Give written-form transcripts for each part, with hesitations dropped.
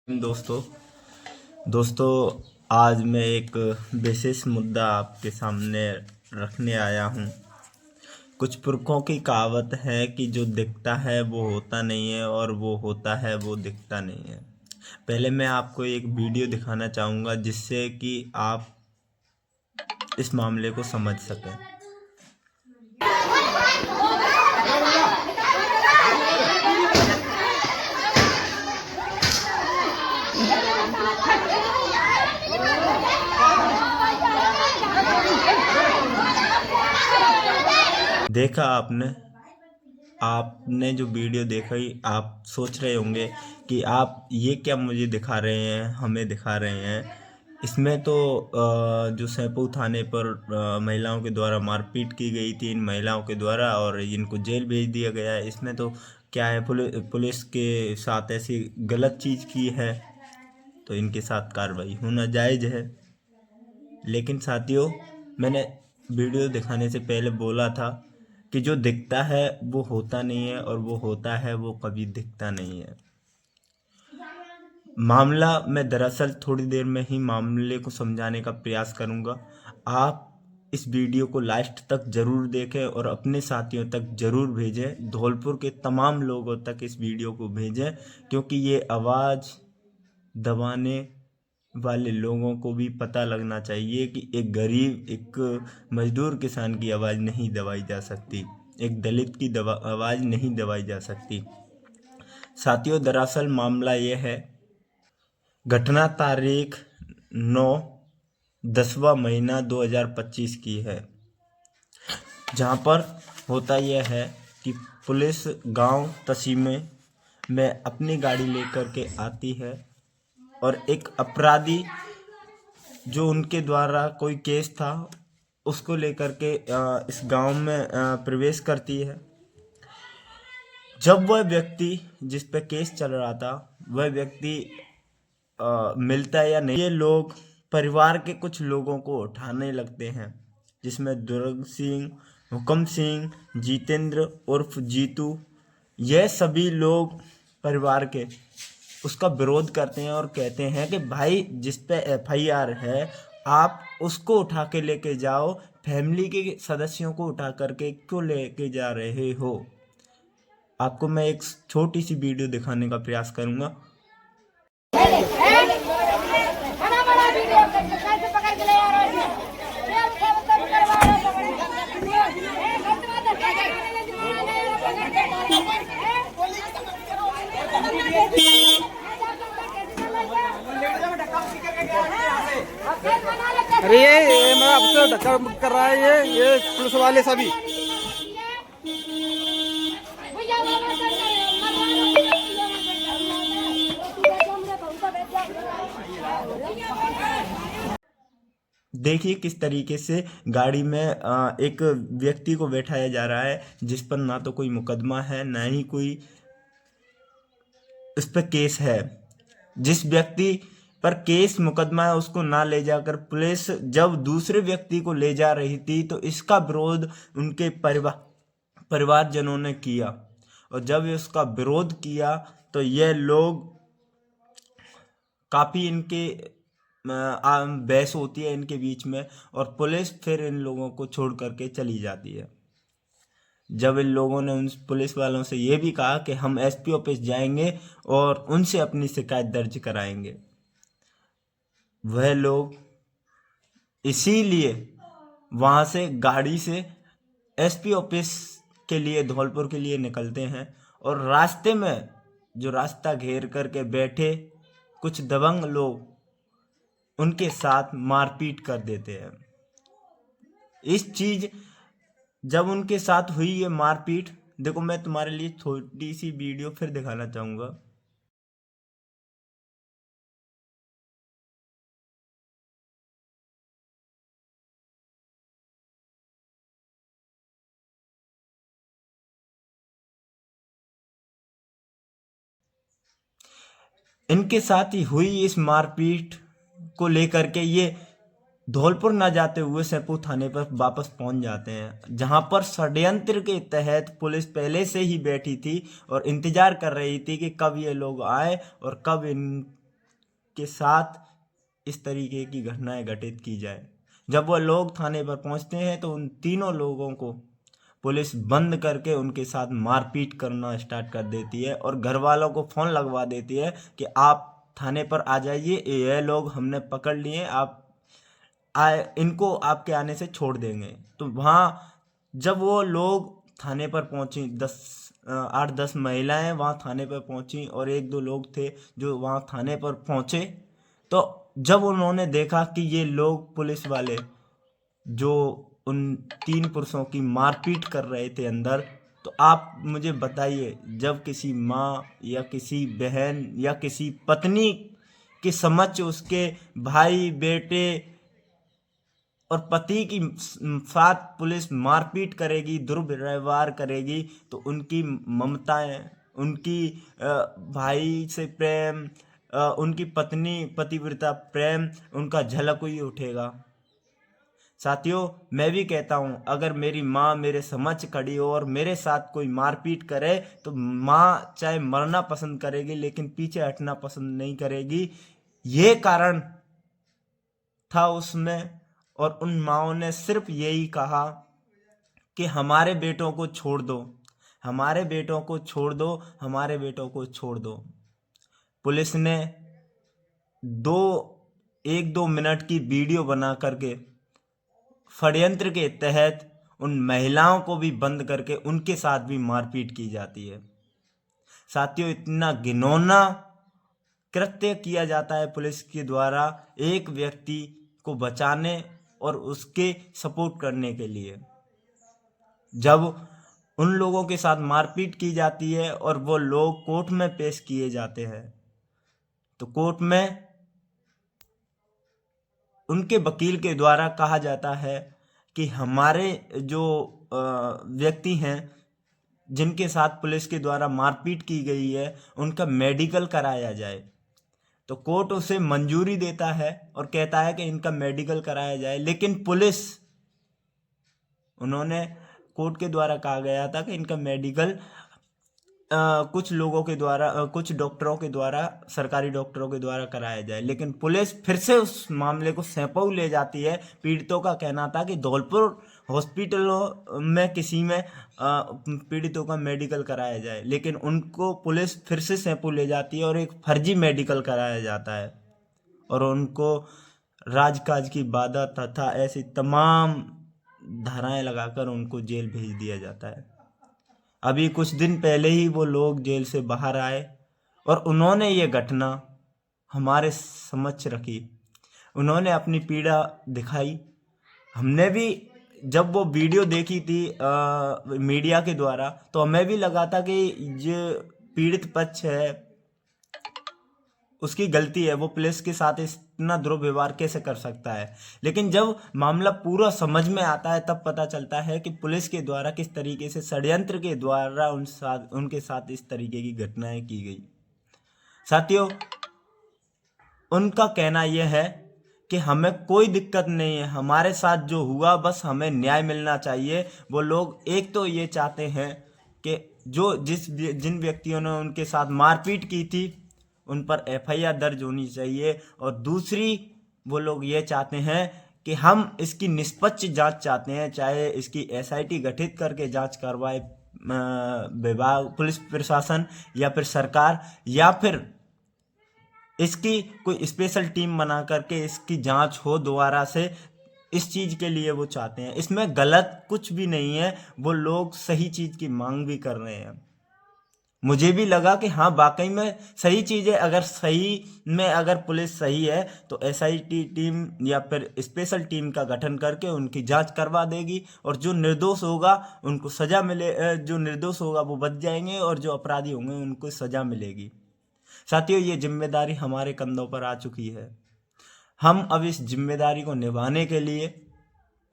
दोस्तों दोस्तों आज मैं एक विशेष मुद्दा आपके सामने रखने आया हूँ। कुछ पुरखों की कहावत है कि जो दिखता है वो होता नहीं है और वो होता है वो दिखता नहीं है। पहले मैं आपको एक वीडियो दिखाना चाहूँगा जिससे कि आप इस मामले को समझ सकें। देखा आपने जो वीडियो देखा ही आप सोच रहे होंगे कि आप ये क्या मुझे दिखा रहे हैं, हमें दिखा रहे हैं। इसमें तो जो सैंपू थाने पर महिलाओं के द्वारा मारपीट की गई थी इन महिलाओं के द्वारा और इनको जेल भेज दिया गया है। इसमें तो क्या है, पुलिस के साथ ऐसी गलत चीज़ की है तो इनके साथ कार्रवाई होना जायज़ है। लेकिन साथियों, मैंने वीडियो दिखाने से पहले बोला था कि जो दिखता है वो होता नहीं है और वो होता है वो कभी दिखता नहीं है। मामला मैं दरअसल थोड़ी देर में ही मामले को समझाने का प्रयास करूंगा। आप इस वीडियो को लास्ट तक जरूर देखें और अपने साथियों तक जरूर भेजें। धौलपुर के तमाम लोगों तक इस वीडियो को भेजें, क्योंकि ये आवाज़ दबाने वाले लोगों को भी पता लगना चाहिए कि एक गरीब, एक मजदूर किसान की आवाज़ नहीं दबाई जा सकती, एक दलित की आवाज़ नहीं दबाई जा सकती। साथियों, दरअसल मामला ये है, घटना तारीख 9/10 2025 की है, जहाँ पर होता यह है कि पुलिस गांव तसीमे में अपनी गाड़ी लेकर के आती है और एक अपराधी जो उनके द्वारा कोई केस था उसको लेकर के इस गांव में प्रवेश करती है। जब वह व्यक्ति जिस पे केस चल रहा था वह व्यक्ति मिलता है या नहीं, ये लोग परिवार के कुछ लोगों को उठाने लगते हैं, जिसमें दुर्ग सिंह, हुकम सिंह, जितेंद्र उर्फ जीतू, यह सभी लोग परिवार के उसका विरोध करते हैं और कहते हैं कि भाई जिस पे एफआईआर है आप उसको उठा के लेके जाओ, फैमिली के सदस्यों को उठा करके क्यों लेके जा रहे हो। आपको मैं एक छोटी सी वीडियो दिखाने का प्रयास करूंगा। अरे ये मैं आपसे धक्का कर रहा है ये पुलिस वाले सभी। देखिए किस तरीके से गाड़ी में एक व्यक्ति को बैठाया जा रहा है जिस पर ना तो कोई मुकदमा है ना ही कोई इस पर केस है। जिस व्यक्ति पर केस मुकदमा है उसको ना ले जाकर पुलिस जब दूसरे व्यक्ति को ले जा रही थी तो इसका विरोध उनके परिवारजनों ने किया, और जब इसका विरोध किया तो यह लोग काफ़ी इनके बहस होती है इनके बीच में और पुलिस फिर इन लोगों को छोड़ करके चली जाती है। जब इन लोगों ने उन पुलिस वालों से ये भी कहा कि हम एसपी ऑफिस जाएंगे और उनसे अपनी शिकायत दर्ज कराएंगे, वह लोग इसीलिए वहाँ से गाड़ी से एसपी ऑफिस के लिए धौलपुर के लिए निकलते हैं और रास्ते में जो रास्ता घेर करके बैठे कुछ दबंग लोग उनके साथ मारपीट कर देते हैं। इस चीज जब उनके साथ हुई ये मारपीट, देखो मैं तुम्हारे लिए छोटी सी वीडियो फिर दिखाना चाहूंगा। इनके साथ ही हुई इस मारपीट को लेकर के ये धौलपुर ना जाते हुए सैंपू थाने पर वापस पहुंच जाते हैं, जहां पर षड्यंत्र के तहत पुलिस पहले से ही बैठी थी और इंतजार कर रही थी कि कब ये लोग आए और कब इन के साथ इस तरीके की घटनाएं घटित की जाए। जब वह लोग थाने पर पहुंचते हैं तो उन तीनों लोगों को पुलिस बंद करके उनके साथ मारपीट करना स्टार्ट कर देती है और घर वालों को फ़ोन लगवा देती है कि आप थाने पर आ जाइए, ये लोग हमने पकड़ लिए, आप आए, इनको आपके आने से छोड़ देंगे। तो वहाँ जब वो लोग थाने पर पहुंची, 8-10 महिलाएं वहाँ थाने पर पहुंची और 1-2 लोग थे जो वहाँ थाने पर पहुंचे। तो जब उन्होंने देखा कि ये लोग पुलिस वाले जो उन 3 पुरुषों की मारपीट कर रहे थे अंदर, तो आप मुझे बताइए, जब किसी माँ या किसी बहन या किसी पत्नी के समक्ष उसके भाई बेटे और पति की साथ पुलिस मारपीट करेगी, दुर्व्यवहार करेगी, तो उनकी ममताएं, उनकी भाई से प्रेम, उनकी पत्नी पतिव्रता प्रेम, उनका झलक ही उठेगा। साथियों, मैं भी कहता हूँ, अगर मेरी माँ मेरे समक्ष खड़ी हो और मेरे साथ कोई मारपीट करे तो माँ चाहे मरना पसंद करेगी लेकिन पीछे हटना पसंद नहीं करेगी। ये कारण था उसमें, और उन माँओं ने सिर्फ यही कहा कि हमारे बेटों को छोड़ दो, हमारे बेटों को छोड़ दो, हमारे बेटों को छोड़ दो। पुलिस ने 1-2 मिनट की वीडियो बना करके षड्यंत्र के तहत उन महिलाओं को भी बंद करके उनके साथ भी मारपीट की जाती है। साथियों, इतना घिनौना कृत्य किया जाता है पुलिस के द्वारा एक व्यक्ति को बचाने और उसके सपोर्ट करने के लिए। जब उन लोगों के साथ मारपीट की जाती है और वो लोग कोर्ट में पेश किए जाते हैं, तो कोर्ट में उनके वकील के द्वारा कहा जाता है कि हमारे जो व्यक्ति हैं जिनके साथ पुलिस के द्वारा मारपीट की गई है उनका मेडिकल कराया जाए। तो कोर्ट उसे मंजूरी देता है और कहता है कि इनका मेडिकल कराया जाए, लेकिन पुलिस, उन्होंने कोर्ट के द्वारा कहा गया था कि इनका मेडिकल कुछ लोगों के द्वारा, कुछ डॉक्टरों के द्वारा, सरकारी डॉक्टरों के द्वारा कराया जाए, लेकिन पुलिस फिर से उस मामले को सैंपऊ ले जाती है। पीड़ितों का कहना था कि धौलपुर हॉस्पिटलों में किसी में पीड़ितों का मेडिकल कराया जाए, लेकिन उनको पुलिस फिर से सैंपऊ ले जाती है और एक फर्जी मेडिकल कराया जाता है और उनको राजकाज की बाधा तथा ऐसी तमाम धाराएं लगाकर उनको जेल भेज दिया जाता है। अभी कुछ दिन पहले ही वो लोग जेल से बाहर आए और उन्होंने ये घटना हमारे समक्ष रखी, उन्होंने अपनी पीड़ा दिखाई। हमने भी जब वो वीडियो देखी थी मीडिया के द्वारा, तो हमें भी लगा था कि ये पीड़ित पक्ष है, उसकी गलती है, वो पुलिस के साथ इतना दुर्व्यवहार कैसे कर सकता है। लेकिन जब मामला पूरा समझ में आता है तब पता चलता है कि पुलिस के द्वारा किस तरीके से षड्यंत्र के द्वारा उनके साथ इस तरीके की घटनाएं की गई। साथियों, उनका कहना यह है कि हमें कोई दिक्कत नहीं है, हमारे साथ जो हुआ बस हमें न्याय मिलना चाहिए। वो लोग एक तो ये चाहते हैं कि जिन व्यक्तियों ने उनके साथ मारपीट की थी उन पर FIR दर्ज होनी चाहिए, और दूसरी वो लोग ये चाहते हैं कि हम इसकी निष्पक्ष जांच चाहते हैं, चाहे इसकी SIT गठित करके जांच करवाए विभाग, पुलिस प्रशासन या फिर सरकार, या फिर इसकी कोई स्पेशल टीम बना करके इसकी जांच हो दोबारा से। इस चीज़ के लिए वो चाहते हैं, इसमें गलत कुछ भी नहीं है, वो लोग सही चीज़ की मांग भी कर रहे हैं। मुझे भी लगा कि हाँ, वाकई में सही चीज़ है। अगर सही में अगर पुलिस सही है तो SIT टीम या फिर स्पेशल टीम का गठन करके उनकी जांच करवा देगी, और जो निर्दोष होगा उनको सज़ा मिले, जो निर्दोष होगा वो बच जाएंगे और जो अपराधी होंगे उनको सज़ा मिलेगी। साथियों, ये जिम्मेदारी हमारे कंधों पर आ चुकी है। हम अब इस जिम्मेदारी को निभाने के लिए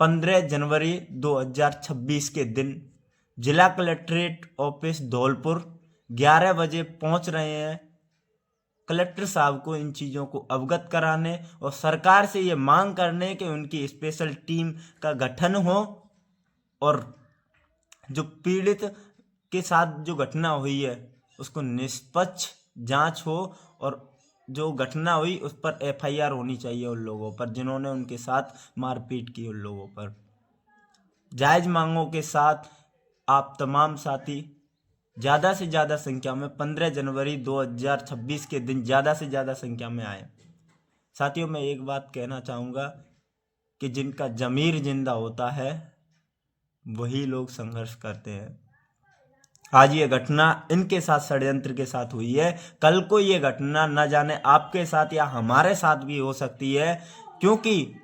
15 जनवरी 2026 के दिन जिला कलेक्ट्रेट ऑफिस धौलपुर 11 बजे पहुंच रहे हैं कलेक्टर साहब को इन चीज़ों को अवगत कराने और सरकार से ये मांग करने कि उनकी स्पेशल टीम का गठन हो और जो पीड़ित के साथ जो घटना हुई है उसको निष्पक्ष जांच हो और जो घटना हुई उस पर FIR होनी चाहिए उन लोगों पर जिन्होंने उनके साथ मारपीट की उन लोगों पर। जायज़ मांगों के साथ आप तमाम साथी ज़्यादा से ज़्यादा संख्या में 15 जनवरी 2026 के दिन ज़्यादा से ज़्यादा संख्या में आए। साथियों, मैं एक बात कहना चाहूँगा कि जिनका ज़मीर जिंदा होता है वही लोग संघर्ष करते हैं। आज ये घटना इनके साथ षड्यंत्र के साथ हुई है, कल को ये घटना न जाने आपके साथ या हमारे साथ भी हो सकती है, क्योंकि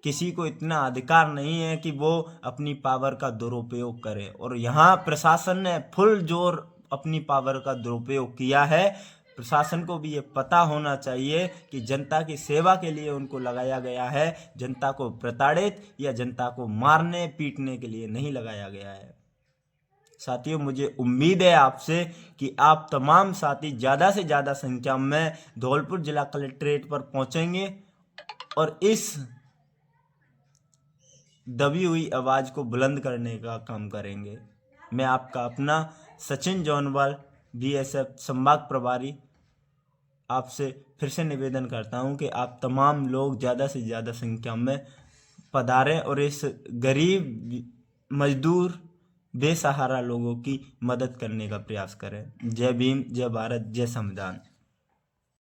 किसी को इतना अधिकार नहीं है कि वो अपनी पावर का दुरुपयोग करे। और यहाँ प्रशासन ने फुल जोर अपनी पावर का दुरुपयोग किया है। प्रशासन को भी ये पता होना चाहिए कि जनता की सेवा के लिए उनको लगाया गया है, जनता को प्रताड़ित या जनता को मारने पीटने के लिए नहीं लगाया गया है। साथियों, मुझे उम्मीद है आपसे कि आप तमाम साथी ज़्यादा से ज़्यादा संख्या में धौलपुर जिला कलेक्ट्रेट पर पहुंचेंगे और इस दबी हुई आवाज़ को बुलंद करने का काम करेंगे। मैं आपका अपना सचिन जौनवाल BSF संभाग प्रभारी आपसे फिर से निवेदन करता हूं कि आप तमाम लोग ज़्यादा से ज़्यादा संख्या में पधारें और इस गरीब मजदूर बेसहारा लोगों की मदद करने का प्रयास करें। जय भीम, जय भारत, जय संविधान।